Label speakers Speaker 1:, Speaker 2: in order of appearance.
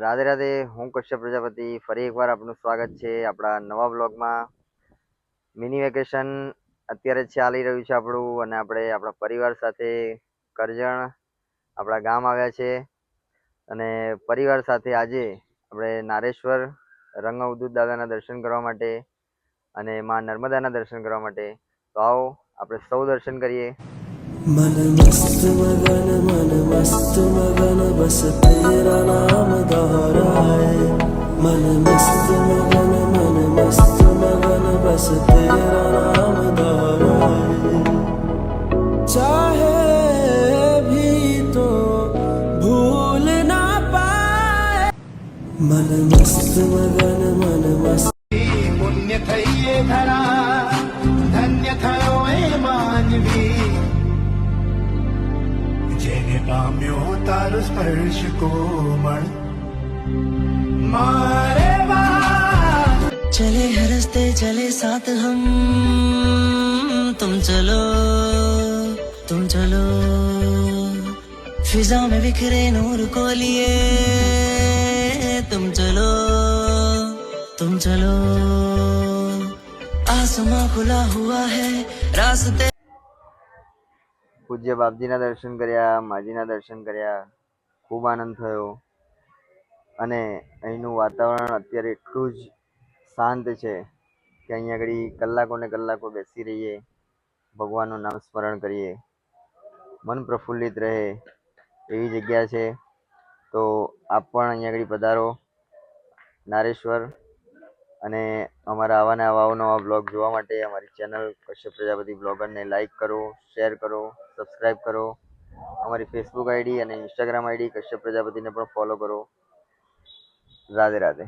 Speaker 1: રાધે રાધે, હું કશ્યપ પ્રજાપતિ. ફરી એકવાર આપનું સ્વાગત છે આપણા નવા બ્લોગમાં. મિની વેકેશન અત્યારે ચાલી રહ્યું છે આપણું, અને આપણે આપણા પરિવાર સાથે કરજણ આપણા ગામ આવ્યા છે. અને પરિવાર સાથે આજે આપણે નારેશ્વર રંગ અવધૂત દાદાના દર્શન કરવા માટે અને માં નર્મદાના દર્શન કરવા માટે. તો આવો આપણે સૌ દર્શન કરીએ.
Speaker 2: मन मस्त मगन बस तेरा नाम दोहराए। मन मस्त मगन बस तेरा नाम दोहराए। चाहे भी तो भूल ना पाए। मन मस्त
Speaker 3: पुण्य थईये धरा धन्य थयो એ માનવી જેને પામ્યો તારો સ્પર્શ કોમળ મારે
Speaker 2: चले हर रास्ते चले साथ हम, तुम चलो फिजा में बिखरे नूर को लिए। तुम चलो आसमां खुला हुआ है रास्ते।
Speaker 1: પૂજ્ય બાપજીના દર્શન કર્યા, માજીના દર્શન કર્યા, ખૂબ આનંદ થયો. અને અહીંનું વાતાવરણ અત્યારે એટલું જ શાંત છે કે અહીંયા આગળ કલાકોને કલાકો બેસી રહીએ, ભગવાનનું નામ સ્મરણ કરીએ, મન પ્રફુલ્લિત રહે એવી જગ્યા છે. તો આપ પણ અહીંયા આગળ પધારો નારેશ્વર. અને અમારા આવા ને આવા નવા બ્લોગ જોવા માટે અમારી ચેનલ કશ્યપ પ્રજાપતિ બ્લોગરને લાઈક કરો, શેર કરો, સબસ્ક્રાઈબ કરો. અમારી ફેસબુક આઈડી અને ઇન્સ્ટાગ્રામ આઈડી કશ્યપ પ્રજાપતિને પણ ફોલો કરો. રાધે રાધે.